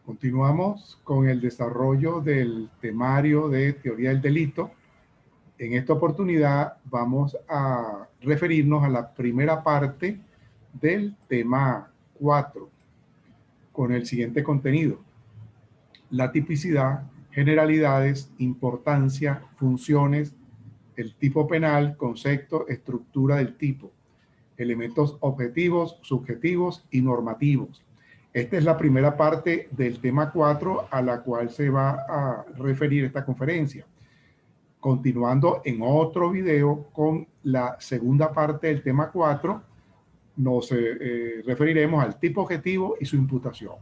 Continuamos con el desarrollo del temario de teoría del delito. En esta oportunidad vamos a referirnos a la primera parte del tema 4 con el siguiente contenido: la tipicidad, generalidades, importancia, funciones, el tipo penal, concepto, estructura del tipo, elementos objetivos, subjetivos y normativos. Esta es la primera parte del tema 4 a la cual se va a referir esta conferencia. Continuando en otro video con la segunda parte del tema 4, nos referiremos al tipo objetivo y su imputación.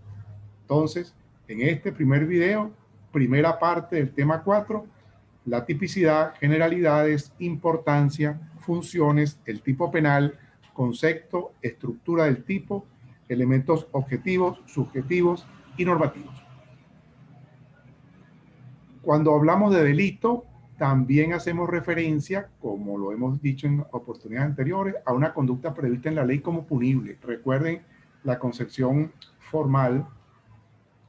Entonces, en este primer video, primera parte del tema 4, la tipicidad, generalidades, importancia, funciones, el tipo penal, concepto, estructura del tipo, elementos objetivos, subjetivos y normativos. Cuando hablamos de delito, también hacemos referencia, como lo hemos dicho en oportunidades anteriores, a una conducta prevista en la ley como punible. Recuerden la concepción formal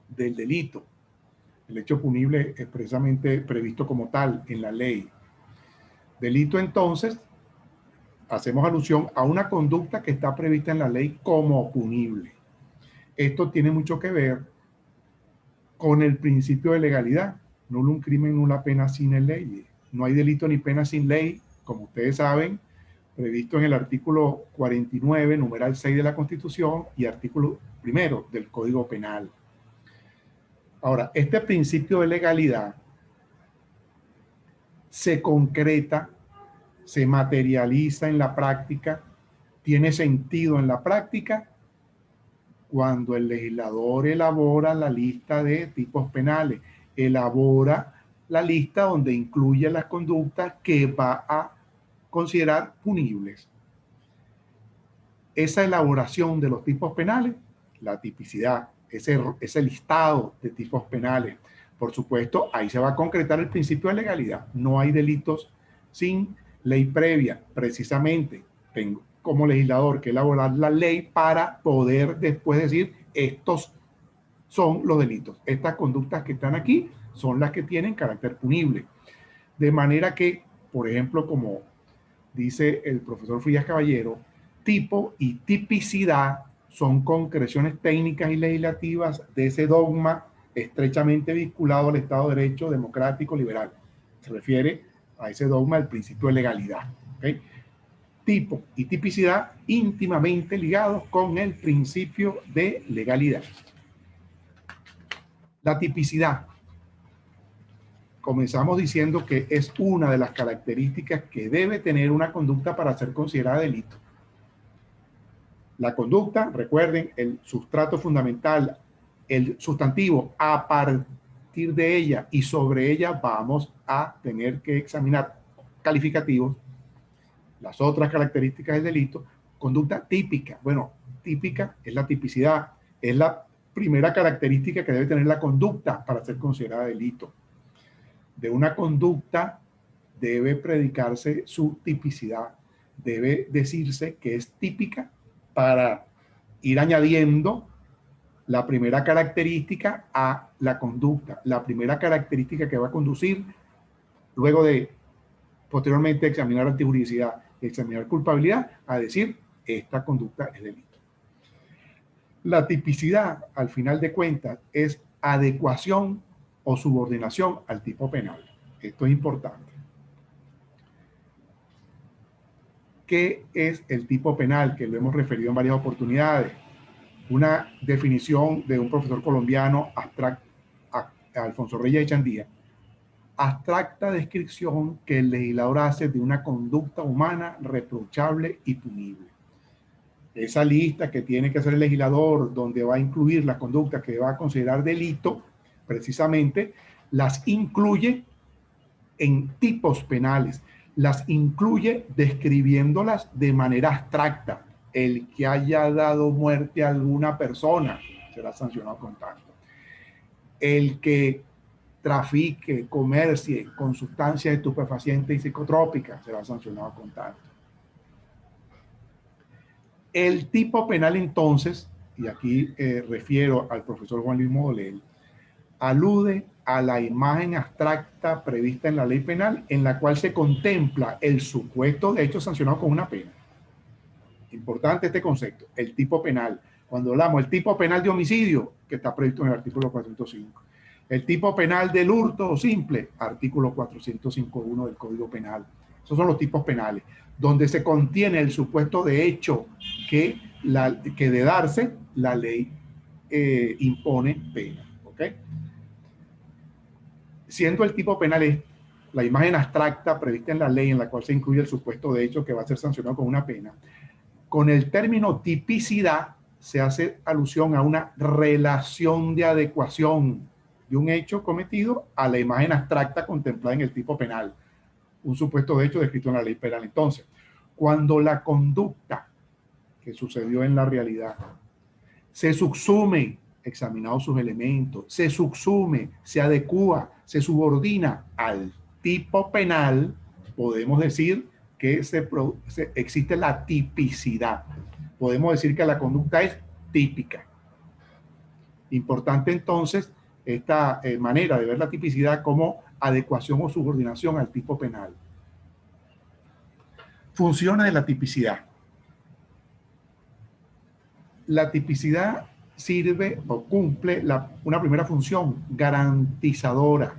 del delito. El hecho punible es precisamente previsto como tal en la ley. Delito, entonces, hacemos alusión a una conducta que está prevista en la ley como punible. Esto tiene mucho que ver con el principio de legalidad. Nullum crimen nulla pena sine ley. No hay delito ni pena sin ley, como ustedes saben, previsto en el artículo 49, numeral 6 de la Constitución y artículo 1 del Código Penal. Ahora, este principio de legalidad se concreta, se materializa en la práctica, tiene sentido en la práctica cuando el legislador elabora la lista de tipos penales, elabora la lista donde incluye las conductas que va a considerar punibles. Esa elaboración de los tipos penales, la tipicidad, ese listado de tipos penales, por supuesto, ahí se va a concretar el principio de legalidad. No hay delitos sin ley previa. Precisamente, tengo como legislador que elaborar la ley para poder después decir, estos son los delitos. Estas conductas que están aquí son las que tienen carácter punible. De manera que, por ejemplo, como dice el profesor Frías Caballero, tipo y tipicidad son concreciones técnicas y legislativas de ese dogma estrechamente vinculado al Estado de Derecho democrático liberal. Se refiere a ese dogma del principio de legalidad. ¿Okay? Tipo y tipicidad íntimamente ligados con el principio de legalidad. La tipicidad. Comenzamos diciendo que es una de las características que debe tener una conducta para ser considerada delito. La conducta, recuerden, el sustrato fundamental, el sustantivo, a partir de ella y sobre ella vamos a tener que examinar calificativos. Las otras características del delito, conducta típica. Bueno, típica es la tipicidad, es la primera característica que debe tener la conducta para ser considerada delito. De una conducta debe predicarse su tipicidad, debe decirse que es típica para ir añadiendo la primera característica a la conducta, la primera característica que va a conducir luego de posteriormente examinar antijuridicidad, examinar culpabilidad, a decir, esta conducta es delito. La tipicidad, al final de cuentas, es adecuación o subordinación al tipo penal. Esto es importante. ¿Qué es el tipo penal? Que lo hemos referido en varias oportunidades. Una definición de un profesor colombiano, Alfonso Reyes Echandía, abstracta descripción que el legislador hace de una conducta humana reprochable y punible. Esa lista que tiene que hacer el legislador, donde va a incluir las conductas que va a considerar delito, precisamente, las incluye en tipos penales, las incluye describiéndolas de manera abstracta. El que haya dado muerte a alguna persona será sancionado con tanto. El que trafique, comercie con sustancias estupefacientes y psicotrópicas será sancionado con tanto. El tipo penal, entonces, y aquí refiero al profesor Juan Luis Modolel, alude a la imagen abstracta prevista en la ley penal, en la cual se contempla el supuesto de hecho sancionado con una pena. Importante este concepto, el tipo penal. Cuando hablamos del tipo penal de homicidio, que está previsto en el artículo 405. El tipo penal del hurto simple, artículo 405.1 del Código Penal. Esos son los tipos penales, donde se contiene el supuesto de hecho que de darse, la ley impone pena. ¿Ok? Siendo el tipo penal la imagen abstracta prevista en la ley en la cual se incluye el supuesto de hecho que va a ser sancionado con una pena, con el término tipicidad se hace alusión a una relación de adecuación de un hecho cometido a la imagen abstracta contemplada en el tipo penal, un supuesto de hecho descrito en la ley penal. Entonces, cuando la conducta que sucedió en la realidad se subsume, examinados sus elementos, se subsume, se adecua, se subordina al tipo penal, podemos decir que existe la tipicidad. Podemos decir que la conducta es típica. Importante entonces esta manera de ver la tipicidad como adecuación o subordinación al tipo penal. Funciones de la tipicidad. La tipicidad sirve o cumple una primera función garantizadora.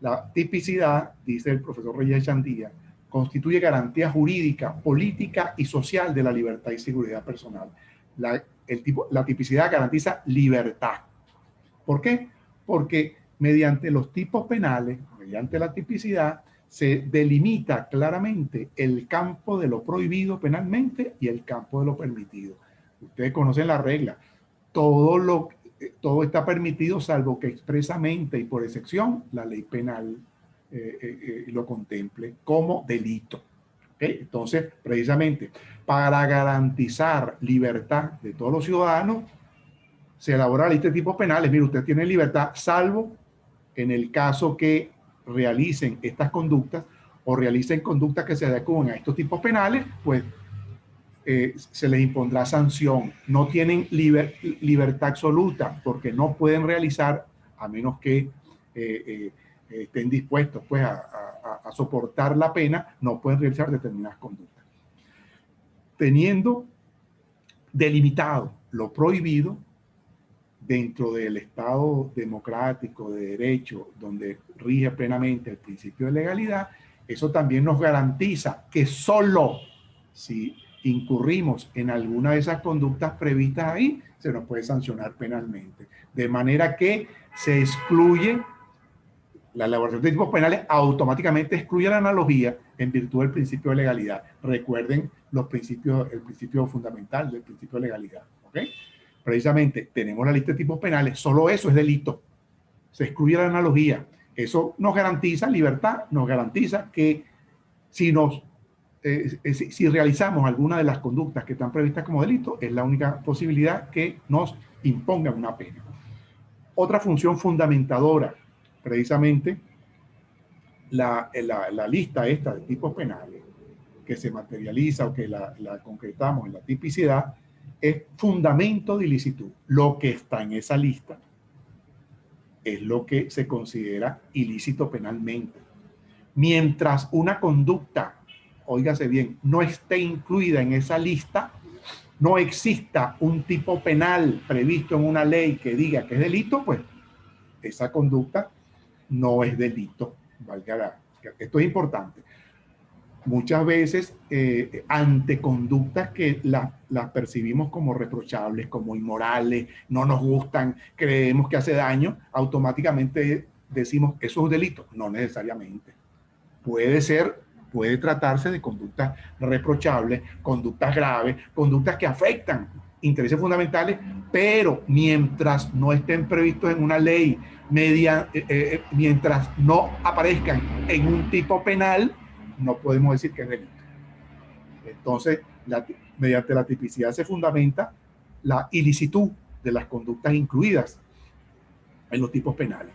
La tipicidad, dice el profesor Reyes Chandía, constituye garantía jurídica, política y social de la libertad y seguridad personal. La tipicidad garantiza libertad. ¿Por qué? Porque mediante los tipos penales, mediante la tipicidad, se delimita claramente el campo de lo prohibido penalmente y el campo de lo permitido. Ustedes conocen la regla. Todo está permitido salvo que expresamente y por excepción la ley penal lo contemple como delito. ¿Okay? Entonces, precisamente, para garantizar libertad de todos los ciudadanos, se elabora la lista de tipos penales. Mire, usted tiene libertad salvo en el caso que realicen estas conductas o realicen conductas que se adecúen a estos tipos penales, pues se les impondrá sanción. No tienen libertad absoluta porque no pueden realizar, a menos que estén dispuestos pues, a soportar la pena, no pueden realizar determinadas conductas. Teniendo delimitado lo prohibido dentro del Estado democrático de derecho, donde rige plenamente el principio de legalidad, eso también nos garantiza que solo si incurrimos en alguna de esas conductas previstas ahí, se nos puede sancionar penalmente. De manera que se excluye, la elaboración de tipos penales automáticamente excluye la analogía en virtud del principio de legalidad. Recuerden los principios, el principio fundamental del principio de legalidad. ¿Ok? Precisamente tenemos la lista de tipos penales, solo eso es delito. Se excluye la analogía. Eso nos garantiza libertad, nos garantiza que si realizamos alguna de las conductas que están previstas como delito, es la única posibilidad que nos impongan una pena. Otra función fundamentadora, precisamente la lista esta de tipos penales, que se materializa o que la concretamos en la tipicidad, es fundamento de ilicitud. Lo que está en esa lista es lo que se considera ilícito penalmente. Mientras una conducta, óigase bien, no esté incluida en esa lista, no exista un tipo penal previsto en una ley que diga que es delito, pues esa conducta no es delito. Esto es importante. Muchas veces ante conductas que las percibimos como reprochables, como inmorales, no nos gustan, creemos que hace daño, automáticamente decimos eso es un delito. No necesariamente. Puede tratarse de conductas reprochables, conductas graves, conductas que afectan intereses fundamentales, pero mientras no estén previstos en una ley, mientras no aparezcan en un tipo penal, no podemos decir que es delito. Entonces, mediante la tipicidad se fundamenta la ilicitud de las conductas incluidas en los tipos penales.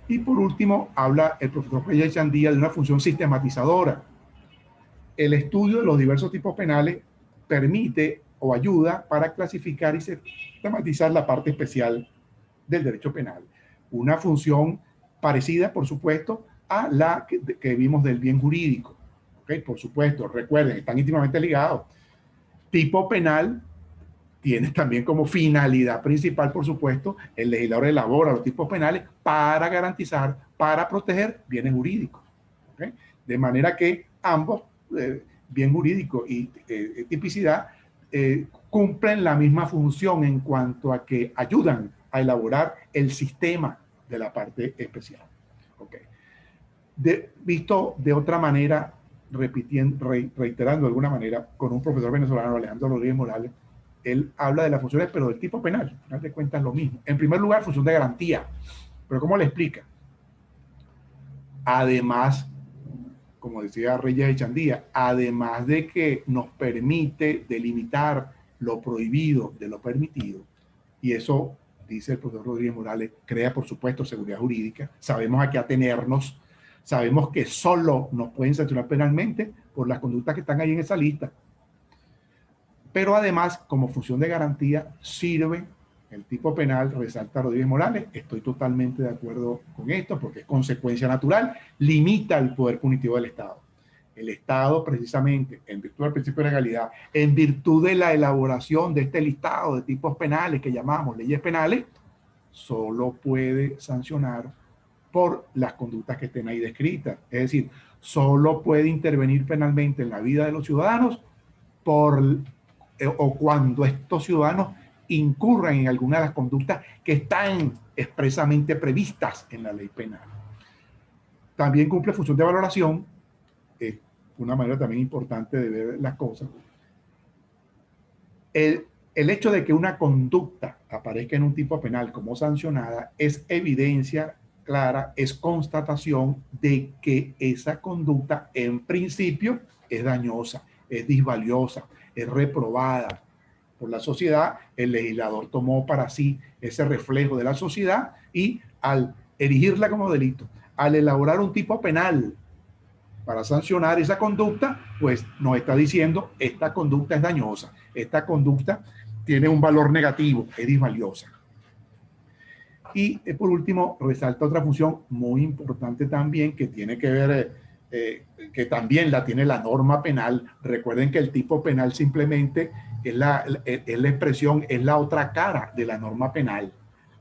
Y por último, habla el profesor Reyes Chandía de una función sistematizadora. El estudio de los diversos tipos penales permite o ayuda para clasificar y sistematizar la parte especial del derecho penal. Una función parecida, por supuesto, a la que vimos del bien jurídico. ¿Okay? Por supuesto, recuerden, están íntimamente ligados. Tipo penal tiene también como finalidad principal, por supuesto, el legislador elabora los tipos penales para garantizar, para proteger bienes jurídicos. ¿Okay? De manera que ambos, bien jurídico y tipicidad, cumplen la misma función en cuanto a que ayudan a elaborar el sistema de la parte especial. Okay. Visto de otra manera, reiterando de alguna manera, con un profesor venezolano, Alejandro Rodríguez Morales, él habla de las funciones, pero del tipo penal. Al final de cuentas, lo mismo. En primer lugar, función de garantía. Pero ¿cómo le explica? Además, como decía Reyes Echandía, además de que nos permite delimitar lo prohibido de lo permitido, y eso, dice el profesor Rodríguez Morales, crea, por supuesto, seguridad jurídica. Sabemos a qué atenernos. Sabemos que solo nos pueden sancionar penalmente por las conductas que están ahí en esa lista. Pero además, como función de garantía, sirve el tipo penal, resalta Rodríguez Morales. Estoy totalmente de acuerdo con esto porque es consecuencia natural, limita el poder punitivo del Estado. El Estado, precisamente, en virtud del principio de legalidad, en virtud de la elaboración de este listado de tipos penales que llamamos leyes penales, solo puede sancionar por las conductas que estén ahí descritas. Es decir, solo puede intervenir penalmente en la vida de los ciudadanos o cuando estos ciudadanos incurran en alguna de las conductas que están expresamente previstas en la ley penal. También cumple función de valoración, una manera también importante de ver las cosas. El hecho de que una conducta aparezca en un tipo penal como sancionada es evidencia clara, es constatación de que esa conducta en principio es dañosa, es disvaliosa, es reprobada por la sociedad. El legislador tomó para sí ese reflejo de la sociedad y al erigirla como delito, al elaborar un tipo penal para sancionar esa conducta, pues nos está diciendo esta conducta es dañosa, esta conducta tiene un valor negativo, es disvaliosa. Y por último, resalta otra función muy importante también que tiene que ver, que también la tiene la norma penal. Recuerden que el tipo penal simplemente es la expresión, es la otra cara de la norma penal.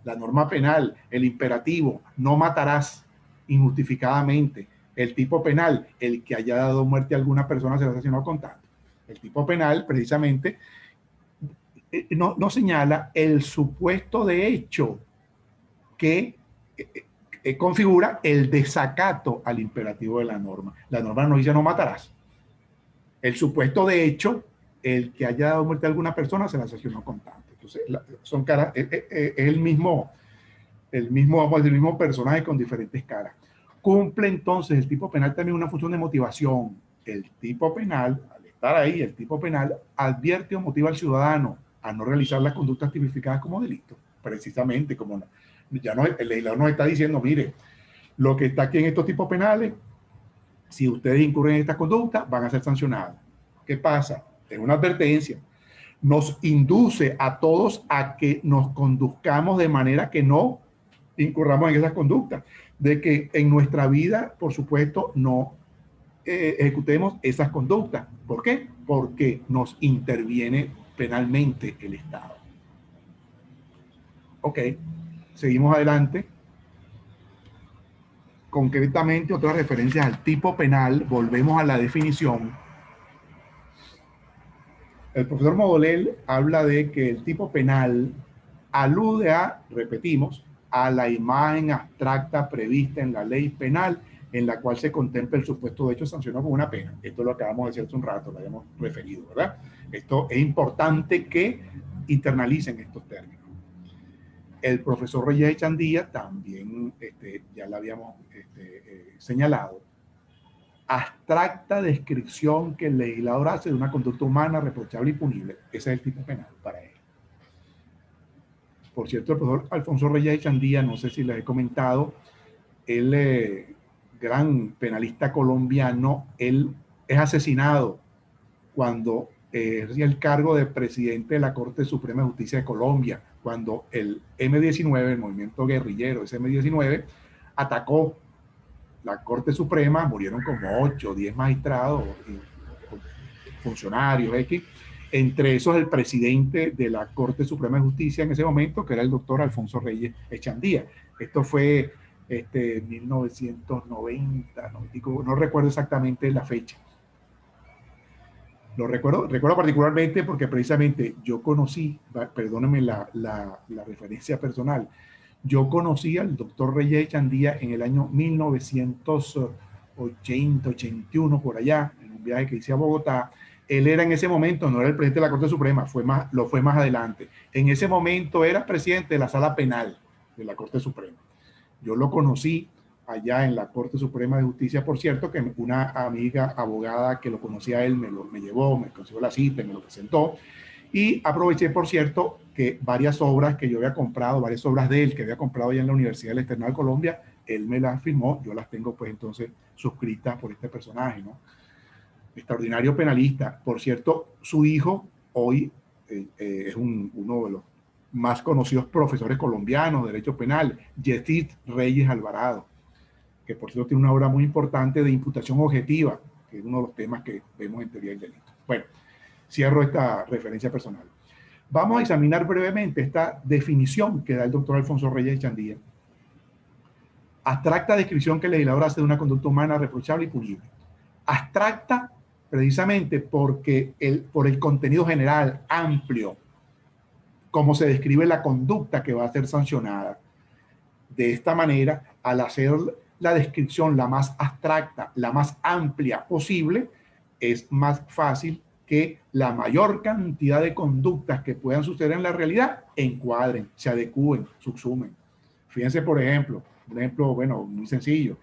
La norma penal, el imperativo, no matarás injustificadamente. El tipo penal, el que haya dado muerte a alguna persona será sancionado con tanto. El tipo penal, precisamente, no señala el supuesto de hecho que configura el desacato al imperativo de la norma. La norma nos dice no matarás. El supuesto de hecho, el que haya dado muerte a alguna persona se la sancionó con tanto. Entonces, son caras, es el mismo, vamos a decir, el mismo personaje con diferentes caras. Cumple entonces el tipo penal también una función de motivación. El tipo penal, al estar ahí, el tipo penal advierte o motiva al ciudadano a no realizar las conductas tipificadas como delito, precisamente como ya no, el legislador nos está diciendo, mire, lo que está aquí en estos tipos penales, si ustedes incurren en estas conductas, van a ser sancionados. ¿Qué pasa? Es una advertencia. Nos induce a todos a que nos conduzcamos de manera que no incurramos en esas conductas, de que en nuestra vida, por supuesto, no ejecutemos esas conductas. ¿Por qué? Porque nos interviene penalmente el Estado. Ok, seguimos adelante. Concretamente, otras referencias al tipo penal, volvemos a la definición. El profesor Modolel habla de que el tipo penal alude a, repetimos, a la imagen abstracta prevista en la ley penal en la cual se contempla el supuesto de hecho sancionado con una pena. Esto lo acabamos de decir hace un rato, lo habíamos referido, ¿verdad? Esto es importante que internalicen estos términos. El profesor Reyes Echandía también, ya lo habíamos señalado, abstracta descripción que el legislador hace de una conducta humana reprochable y punible. Ese es el tipo penal para él. Por cierto, el profesor Alfonso Reyes Echandía, no sé si les he comentado, él, gran penalista colombiano, él es asesinado cuando el cargo de presidente de la Corte Suprema de Justicia de Colombia, cuando el M-19, el movimiento guerrillero, ese M-19, atacó la Corte Suprema, murieron como 8 o 10 magistrados y funcionarios X, entre esos el presidente de la Corte Suprema de Justicia en ese momento, que era el doctor Alfonso Reyes Echandía. Esto fue 1990, no recuerdo exactamente la fecha. Lo recuerdo particularmente porque precisamente yo conocí, perdónenme la referencia personal, yo conocí al doctor Reyes Echandía en el año 1980, 81, por allá, en un viaje que hice a Bogotá. Él era en ese momento, no era el presidente de la Corte Suprema, lo fue más adelante. En ese momento era presidente de la Sala Penal de la Corte Suprema. Yo lo conocí allá en la Corte Suprema de Justicia, por cierto, que una amiga abogada que lo conocía a él me llevó, me consiguió la cita, me lo presentó. Y aproveché, por cierto, que varias obras que yo había comprado, varias obras de él que había comprado allá en la Universidad del Externado de Colombia, él me las firmó, yo las tengo pues entonces suscritas por este personaje, ¿no? Extraordinario penalista. Por cierto, su hijo hoy es uno de los más conocidos profesores colombianos de Derecho Penal, Yesid Reyes Alvarado, que por cierto tiene una obra muy importante de imputación objetiva, que es uno de los temas que vemos en teoría del delito. Bueno, cierro esta referencia personal. Vamos a examinar brevemente esta definición que da el doctor Alfonso Reyes Echandía. Abstracta descripción que el legislador hace de una conducta humana reprochable y punible. Abstracta precisamente porque por el contenido general, amplio, cómo se describe la conducta que va a ser sancionada. De esta manera, al hacer la descripción la más abstracta, la más amplia posible, es más fácil que la mayor cantidad de conductas que puedan suceder en la realidad encuadren, se adecúen, subsumen. Fíjense, por ejemplo, un ejemplo, bueno, muy sencillo.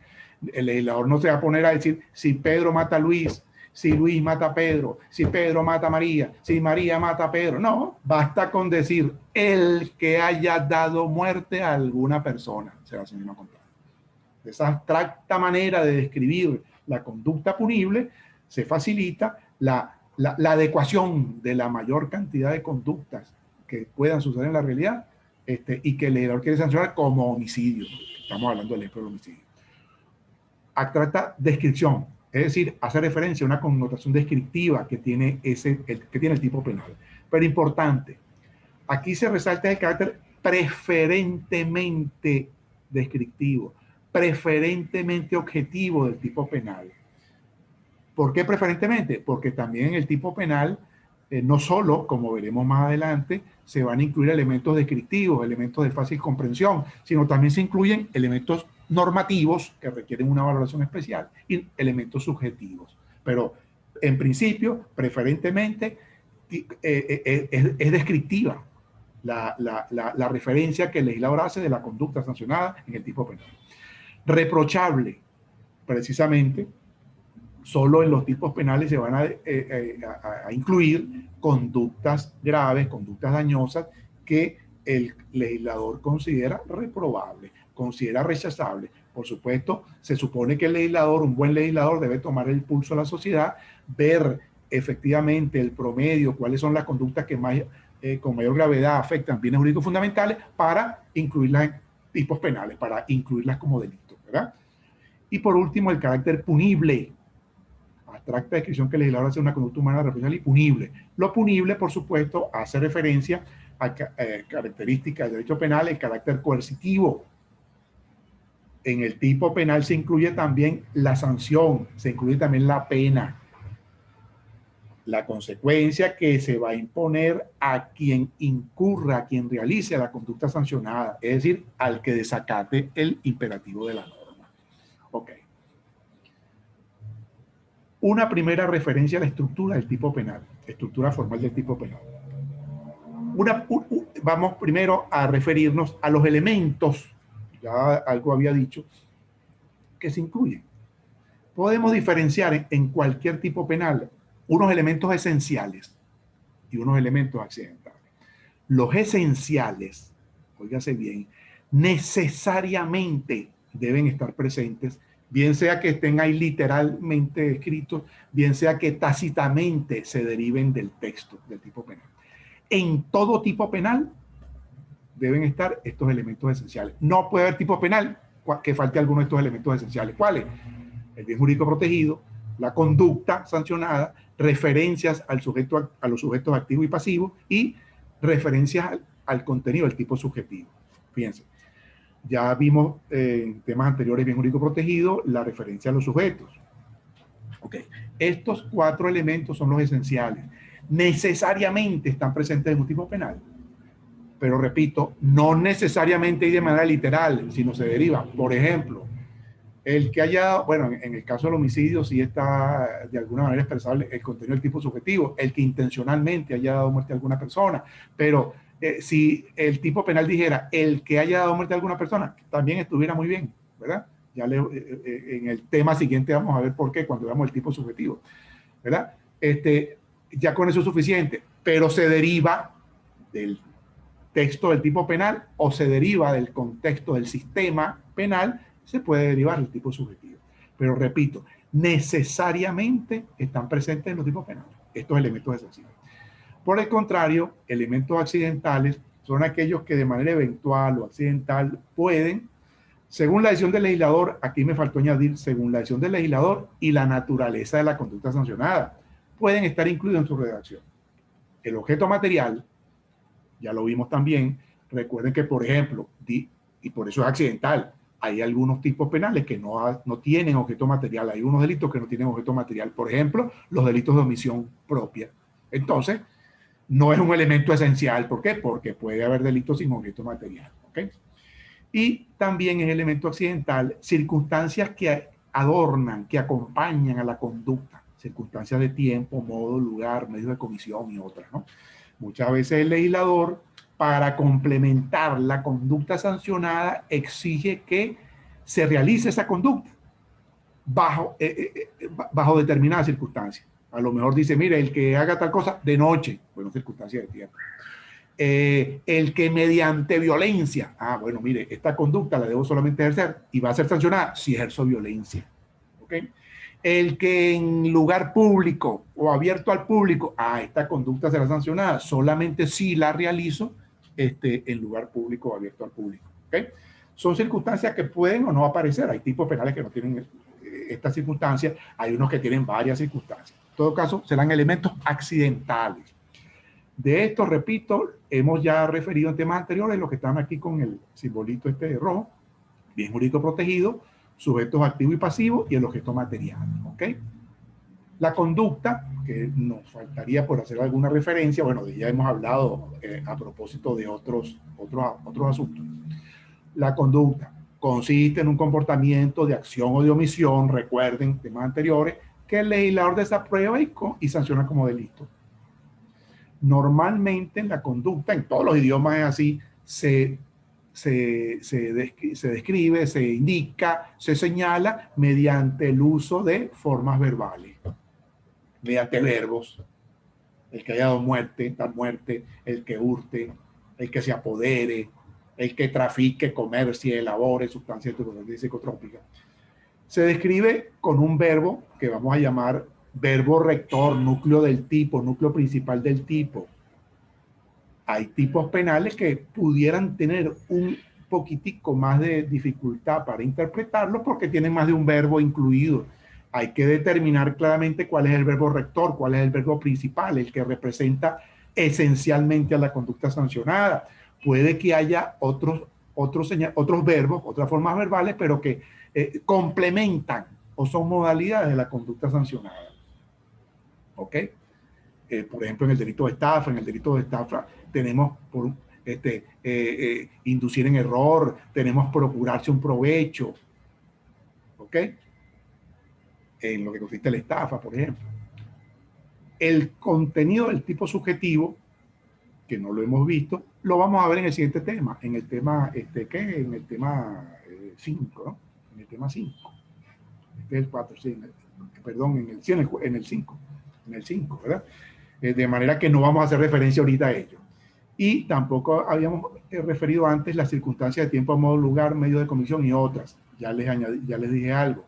El legislador no se va a poner a decir si Pedro mata a Luis, si Luis mata a Pedro, si Pedro mata a María, si María mata a Pedro. No, basta con decir el que haya dado muerte a alguna persona, se va a hacer una contar. De esa abstracta manera de describir la conducta punible, se facilita la adecuación de la mayor cantidad de conductas que puedan suceder en la realidad y que el legislador quiere sancionar como homicidio. Estamos hablando del ejemplo del homicidio. Abstracta descripción, es decir, hace referencia a una connotación descriptiva que tiene el tipo penal. Pero importante, aquí se resalta el carácter preferentemente descriptivo, preferentemente objetivo del tipo penal. ¿Por qué preferentemente? Porque también en el tipo penal, no solo, como veremos más adelante, se van a incluir elementos descriptivos, elementos de fácil comprensión, sino también se incluyen elementos normativos que requieren una valoración especial y elementos subjetivos. Pero en principio, preferentemente, es descriptiva la referencia que el legislador hace de la conducta sancionada en el tipo penal. Reprochable, precisamente, solo en los tipos penales se van a incluir conductas graves, conductas dañosas que el legislador considera reprobable, considera rechazable. Por supuesto, se supone que el legislador, un buen legislador, debe tomar el pulso a la sociedad, ver efectivamente el promedio, cuáles son las conductas que con mayor gravedad afectan bienes jurídicos fundamentales para incluirlas en tipos penales, para incluirlas como delitos, ¿verdad? Y por último, el carácter punible. Abstracta descripción que el legislador hace de una conducta humana reprochable y punible. Lo punible, por supuesto, hace referencia a características del derecho penal, el carácter coercitivo. En el tipo penal se incluye también la sanción, se incluye también la pena, la consecuencia que se va a imponer a quien incurra, a quien realice la conducta sancionada, es decir, al que desacate el imperativo de la norma. Ok. Una primera referencia a la estructura del tipo penal, estructura formal del tipo penal. Vamos primero a referirnos a los elementos, ya algo había dicho, que se incluyen. Podemos diferenciar en cualquier tipo penal unos elementos esenciales y unos elementos accidentales. Los esenciales, óigase bien, necesariamente deben estar presentes bien sea que estén ahí literalmente escritos, bien sea que tácitamente se deriven del texto del tipo penal. En todo tipo penal deben estar estos elementos esenciales. No puede haber tipo penal que falte alguno de estos elementos esenciales. ¿Cuáles? El bien jurídico protegido, la conducta sancionada, referencias al sujeto, a los sujetos activos y pasivos y referencias al contenido del tipo subjetivo. Fíjense, ya vimos en temas anteriores bien jurídico protegido la referencia a los sujetos. Ok, estos 4 elementos son los esenciales. Necesariamente están presentes en un tipo penal, pero repito, no necesariamente y de manera literal, sino se deriva. Por ejemplo, el que haya, bueno, en el caso del homicidio sí está de alguna manera expresable el contenido del tipo subjetivo, el que intencionalmente haya dado muerte a alguna persona, pero si el tipo penal dijera el que haya dado muerte a alguna persona, también estuviera muy bien, ¿verdad? Ya en el tema siguiente vamos a ver por qué cuando veamos el tipo subjetivo, ¿verdad? Ya con eso es suficiente, pero se deriva del texto del tipo penal o se deriva del contexto del sistema penal, se puede derivar el tipo subjetivo. Pero repito, necesariamente están presentes en los tipos penales, estos elementos esenciales. Por el contrario, elementos accidentales son aquellos que de manera eventual o accidental pueden, según la decisión del legislador, aquí me faltó añadir, según la decisión del legislador y la naturaleza de la conducta sancionada, pueden estar incluidos en su redacción. El objeto material, ya lo vimos también, recuerden que, por ejemplo, y por eso es accidental, hay algunos tipos penales que no tienen objeto material, hay unos delitos que no tienen objeto material, por ejemplo, los delitos de omisión propia. Entonces, no es un elemento esencial, ¿por qué? Porque puede haber delitos sin objeto material, ¿ok? Y también es elemento accidental circunstancias que adornan, que acompañan a la conducta, circunstancias de tiempo, modo, lugar, medios de comisión y otras, ¿no? Muchas veces el legislador, para complementar la conducta sancionada, exige que se realice esa conducta bajo determinadas circunstancias. A lo mejor dice, mire, el que haga tal cosa de noche, bueno, circunstancias de tiempo. El que mediante violencia, bueno, mire, esta conducta la debo solamente ejercer y va a ser sancionada si ejerzo violencia. ¿Ok? El que en lugar público o abierto al público, esta conducta será sancionada solamente si la realizo en lugar público o abierto al público. ¿Okay? Son circunstancias que pueden o no aparecer. Hay tipos penales que no tienen estas circunstancias, hay unos que tienen varias circunstancias. En todo caso, serán elementos accidentales. De esto, repito, hemos ya referido en temas anteriores, los que están aquí con el simbolito de rojo, bien jurídico protegido, sujetos activos y pasivos y el objeto material, ¿ok? La conducta, que nos faltaría por hacer alguna referencia, bueno, de ella hemos hablado a propósito de otros asuntos. La conducta consiste en un comportamiento de acción o de omisión, recuerden temas anteriores, que el legislador desaprueba y sanciona como delito. Normalmente en la conducta, en todos los idiomas es así, se describe, se indica, se señala mediante el uso de formas verbales, mediante verbos, el que haya dado muerte, dar muerte, el que hurte, el que se apodere, el que trafique, comercie, elabore sustancias psicotrópicas. Se describe con un verbo que vamos a llamar verbo rector, núcleo del tipo, núcleo principal del tipo. Hay tipos penales que pudieran tener un poquitico más de dificultad para interpretarlo porque tienen más de un verbo incluido. Hay que determinar claramente cuál es el verbo rector, cuál es el verbo principal, el que representa esencialmente a la conducta sancionada. Puede que haya otros verbos, otras formas verbales, pero que complementan o son modalidades de la conducta sancionada. ¿Ok? Por ejemplo, en el delito de estafa, tenemos inducir en error, tenemos procurarse un provecho, ¿ok? En lo que consiste la estafa, por ejemplo. El contenido del tipo subjetivo, que no lo hemos visto, lo vamos a ver en el siguiente tema, en el tema, En el tema 5, ¿no? En el tema 5. Este es el 4, sí, perdón, en el 5, ¿verdad? De manera que no vamos a hacer referencia ahorita a ello. Y tampoco habíamos referido antes las circunstancias de tiempo, modo, lugar, medio de comisión y otras. Ya les dije algo.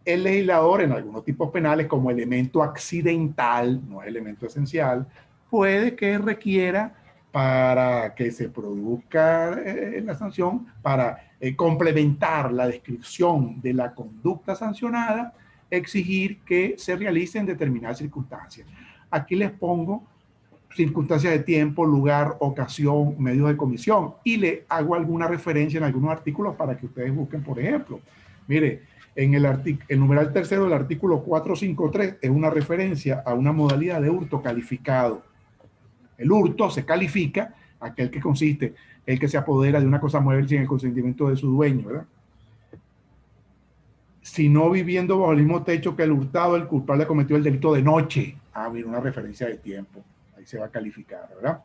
El legislador en algunos tipos penales como elemento accidental, no es elemento esencial, puede que requiera para que se produzca la sanción, para complementar la descripción de la conducta sancionada, exigir que se realicen determinadas circunstancias. Aquí les pongo circunstancias de tiempo, lugar, ocasión, medios de comisión, y le hago alguna referencia en algunos artículos para que ustedes busquen, por ejemplo. Mire, en el numeral tercero del artículo 453 es una referencia a una modalidad de hurto calificado. El hurto se califica aquel que consiste, el que se apodera de una cosa mueble sin el consentimiento de su dueño, ¿verdad? Si no viviendo bajo el mismo techo que el hurtado, el culpable cometió el delito de noche. Ah, mira, una referencia de tiempo. Ahí se va a calificar, ¿verdad?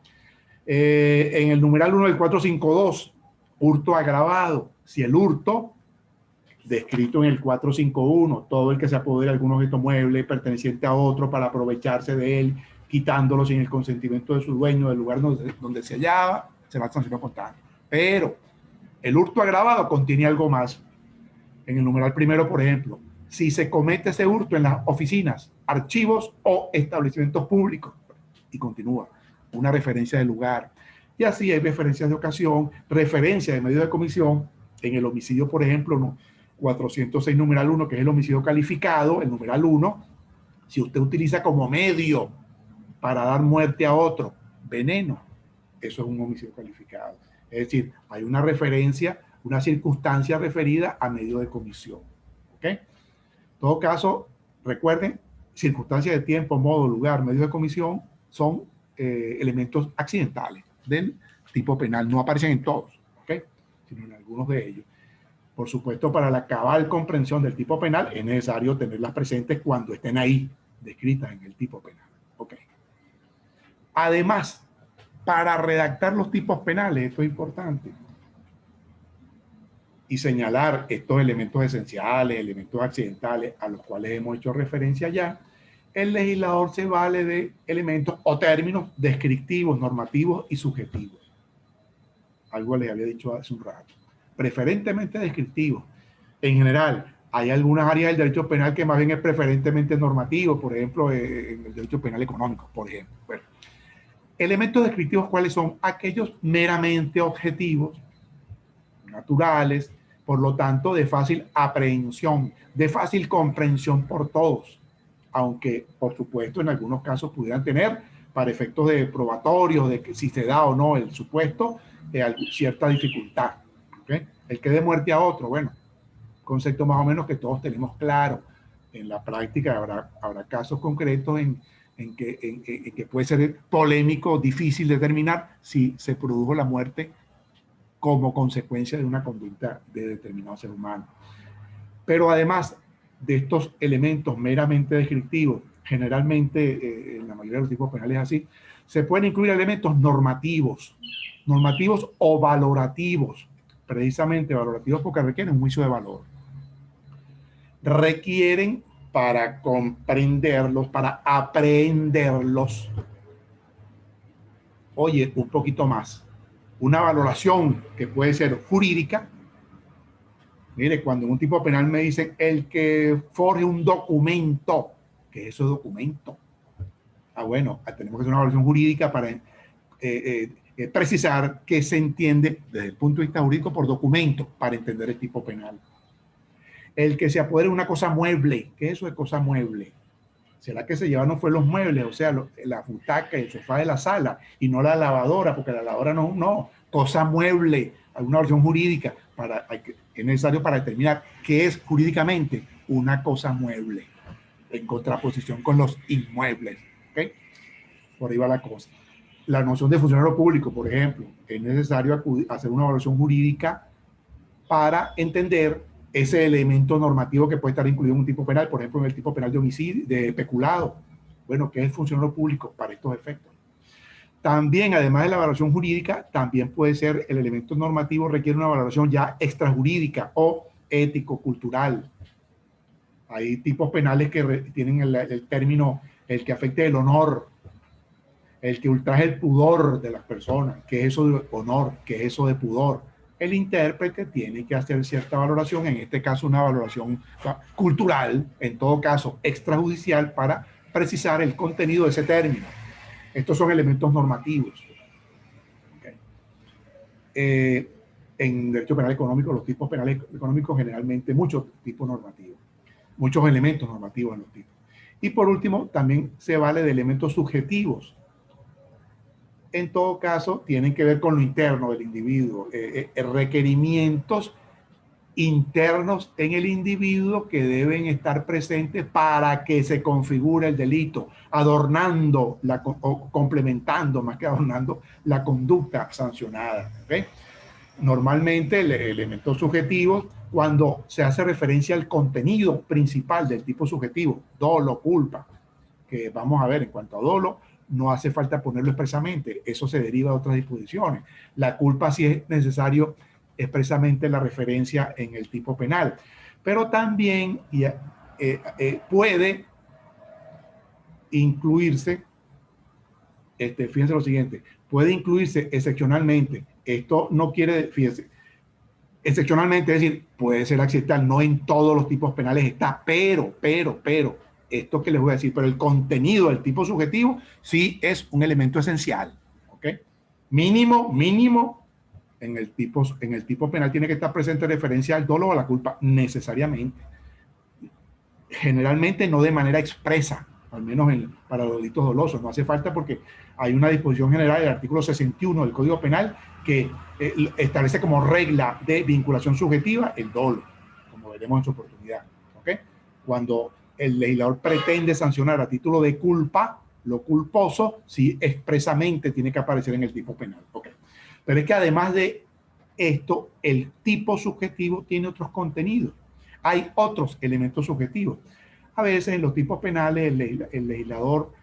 En el numeral 1 del 452, hurto agravado. Si el hurto, descrito en el 451, todo el que se apodera de algún objeto mueble perteneciente a otro para aprovecharse de él, quitándolo sin el consentimiento de su dueño del lugar donde se hallaba, se va a sancionar con tanto. Pero el hurto agravado contiene algo más. En el numeral primero, por ejemplo, si se comete ese hurto en las oficinas, archivos o establecimientos públicos, y continúa, una referencia de lugar. Y así hay referencias de ocasión, referencia de medio de comisión. En el homicidio, por ejemplo, ¿no? 406 numeral 1, que es el homicidio calificado, el numeral 1, si usted utiliza como medio para dar muerte a otro veneno, eso es un homicidio calificado. Es decir, hay una referencia, una circunstancia referida a medio de comisión. ¿Ok? En todo caso, recuerden, circunstancias de tiempo, modo, lugar, medio de comisión son elementos accidentales del tipo penal. No aparecen en todos, ¿ok? Sino en algunos de ellos. Por supuesto, para la cabal comprensión del tipo penal es necesario tenerlas presentes cuando estén ahí, descritas en el tipo penal. ¿Ok? Además, para redactar los tipos penales, esto es importante, y señalar estos elementos esenciales, elementos accidentales a los cuales hemos hecho referencia ya, el legislador se vale de elementos o términos descriptivos, normativos y subjetivos. Algo les había dicho hace un rato. Preferentemente descriptivos. En general, hay algunas áreas del derecho penal que más bien es preferentemente normativo, por ejemplo, en el derecho penal económico, por ejemplo. Bueno, elementos descriptivos, ¿cuáles son? Aquellos meramente objetivos, naturales, por lo tanto, de fácil aprehensión, de fácil comprensión por todos, aunque, por supuesto, en algunos casos pudieran tener, para efectos de probatorios, de que si se da o no el supuesto, cierta dificultad. ¿Okay? El que dé muerte a otro, bueno, concepto más o menos que todos tenemos claro. En la práctica habrá casos concretos en que puede ser polémico, difícil determinar si se produjo la muerte como consecuencia de una conducta de determinado ser humano. Pero además de estos elementos meramente descriptivos, generalmente en la mayoría de los tipos penales así, se pueden incluir elementos normativos o valorativos, precisamente valorativos porque requieren un juicio de valor. Requieren para comprenderlos, para aprehenderlos, oye, un poquito más, una valoración que puede ser jurídica. Mire, cuando en un tipo penal me dicen el que forje un documento, ¿qué es ese documento? Ah, bueno, tenemos que hacer una valoración jurídica para precisar qué se entiende desde el punto de vista jurídico por documento para entender el tipo penal. El que se apodere de una cosa mueble, ¿qué es eso de cosa mueble? ¿Será que se llevaron fue los muebles, o sea, la butaca y el sofá de la sala, y no la lavadora, porque la lavadora no, cosa mueble, alguna versión jurídica, es necesario para determinar qué es jurídicamente una cosa mueble, en contraposición con los inmuebles. ¿Okay? Por ahí va la cosa. La noción de funcionario público, por ejemplo, es necesario hacer una evaluación jurídica para entender ese elemento normativo que puede estar incluido en un tipo penal, por ejemplo, en el tipo penal de homicidio, de peculado. Bueno, ¿qué es funcionario público para estos efectos? También, además de la valoración jurídica, también puede ser el elemento normativo requiere una valoración ya extrajurídica o ético-cultural. Hay tipos penales que tienen el término, el que afecte el honor, el que ultraje el pudor de las personas, que es eso de honor, que es eso de pudor. el intérprete tiene que hacer cierta valoración, en este caso una valoración cultural, en todo caso extrajudicial, para precisar el contenido de ese término. Estos son elementos normativos. Okay. En derecho penal económico, los tipos penales económicos generalmente muchos tipos normativos, muchos elementos normativos en los tipos. Y por último, también se vale de elementos subjetivos. En todo caso, tienen que ver con lo interno del individuo, requerimientos internos en el individuo que deben estar presentes para que se configure el delito, adornando o complementando, más que adornando, la conducta sancionada. ¿Okay? Normalmente el elemento subjetivo, cuando se hace referencia al contenido principal del tipo subjetivo, dolo, culpa, que vamos a ver en cuanto a dolo, no hace falta ponerlo expresamente, eso se deriva de otras disposiciones. La culpa sí es necesario expresamente la referencia en el tipo penal, pero también puede incluirse, fíjense lo siguiente, puede incluirse excepcionalmente. Esto no quiere, fíjense, excepcionalmente, es decir, puede ser accidental, no en todos los tipos penales está, pero, esto que les voy a decir, pero el contenido del tipo subjetivo sí es un elemento esencial, ¿ok? Mínimo, en el tipo penal tiene que estar presente referencia al dolo o a la culpa, necesariamente. Generalmente no de manera expresa, al menos para los delitos dolosos, no hace falta porque hay una disposición general del artículo 61 del Código Penal que establece como regla de vinculación subjetiva el dolo, como veremos en su oportunidad. ¿Okay? Cuando el legislador pretende sancionar a título de culpa, lo culposo, sí expresamente tiene que aparecer en el tipo penal. Okay. Pero es que además de esto, el tipo subjetivo tiene otros contenidos. Hay otros elementos subjetivos. A veces en los tipos penales el legislador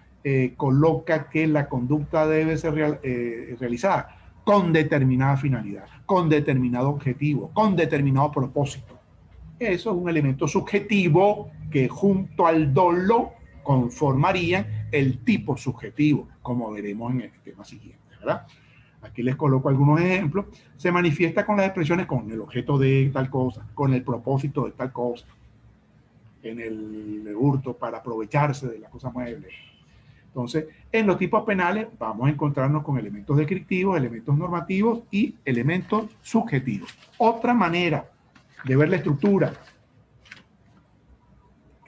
coloca que la conducta debe ser realizada con determinada finalidad, con determinado objetivo, con determinado propósito. Eso es un elemento subjetivo que junto al dolo conformarían el tipo subjetivo, como veremos en el tema siguiente, ¿verdad? Aquí les coloco algunos ejemplos. Se manifiesta con las expresiones con el objeto de tal cosa, con el propósito de tal cosa, en el hurto para aprovecharse de la cosa mueble. Entonces, en los tipos penales vamos a encontrarnos con elementos descriptivos, elementos normativos y elementos subjetivos. Otra manera de ver la estructura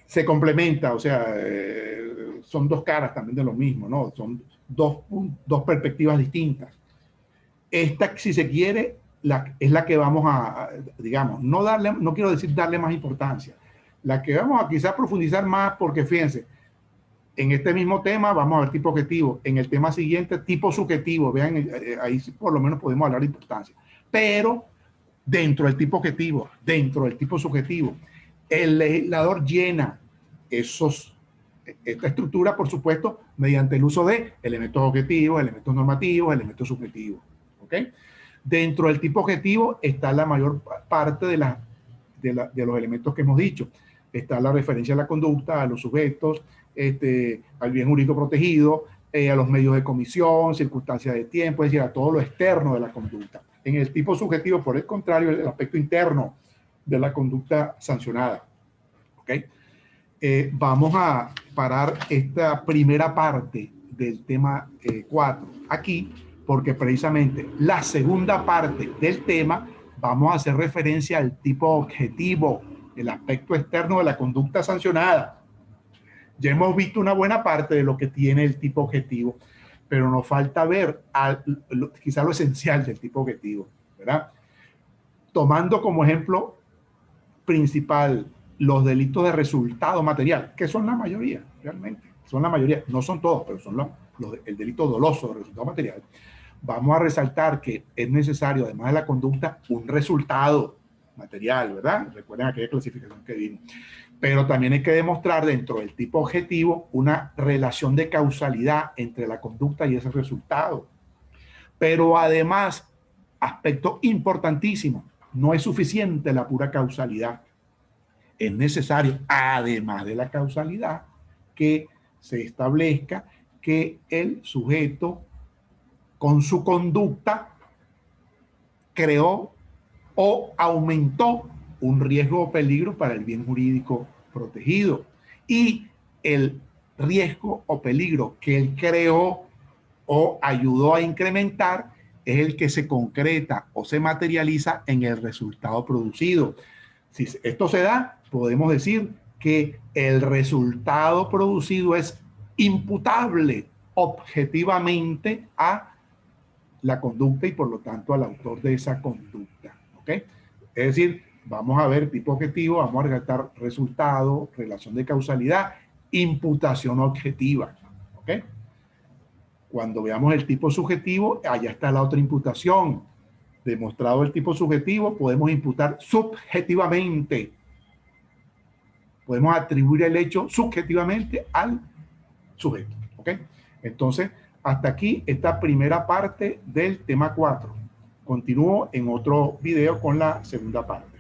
se complementa, o sea, son dos caras también de lo mismo, ¿no? Son dos perspectivas distintas. Esta, si se quiere, es la que vamos digamos, no quiero decir darle más importancia, la que vamos a quizás profundizar más, porque fíjense, en este mismo tema vamos a ver tipo objetivo, en el tema siguiente tipo subjetivo, vean, ahí por lo menos podemos hablar de importancia, pero dentro del tipo objetivo, dentro del tipo subjetivo, el legislador llena esta estructura, por supuesto, mediante el uso de elementos objetivos, elementos normativos, elementos subjetivos. ¿Ok? Dentro del tipo objetivo está la mayor parte de los elementos que hemos dicho. Está la referencia a la conducta, a los sujetos, al bien jurídico protegido, a los medios de comisión, circunstancias de tiempo, es decir, a todo lo externo de la conducta. En el tipo subjetivo, por el contrario, el aspecto interno de la conducta sancionada. ¿Ok? Vamos a parar esta primera parte del tema 4 aquí, porque precisamente la segunda parte del tema vamos a hacer referencia al tipo objetivo, el aspecto externo de la conducta sancionada. Ya hemos visto una buena parte de lo que tiene el tipo objetivo, pero nos falta ver quizá lo esencial del tipo objetivo, ¿verdad? Tomando como ejemplo principal los delitos de resultado material, que son la mayoría, realmente, son la mayoría, no son todos, pero son el delito doloso de resultado material. Vamos a resaltar que es necesario, además de la conducta, un resultado material, ¿verdad? Recuerden aquella clasificación que vimos. Pero también hay que demostrar dentro del tipo objetivo una relación de causalidad entre la conducta y ese resultado. Pero además, aspecto importantísimo, no es suficiente la pura causalidad. Es necesario, además de la causalidad, que se establezca que el sujeto con su conducta creó o aumentó un riesgo o peligro para el bien jurídico protegido. Y el riesgo o peligro que él creó o ayudó a incrementar es el que se concreta o se materializa en el resultado producido. Si esto se da, podemos decir que el resultado producido es imputable objetivamente a la conducta y por lo tanto al autor de esa conducta. ¿Ok? Es decir, vamos a ver tipo objetivo, vamos a rescatar resultado, relación de causalidad, imputación objetiva. ¿Ok? Cuando veamos el tipo subjetivo, allá está la otra imputación. Demostrado el tipo subjetivo, podemos imputar subjetivamente. Podemos atribuir el hecho subjetivamente al sujeto. ¿Ok? Entonces, hasta aquí esta primera parte del tema 4. Continúo en otro video con la segunda parte.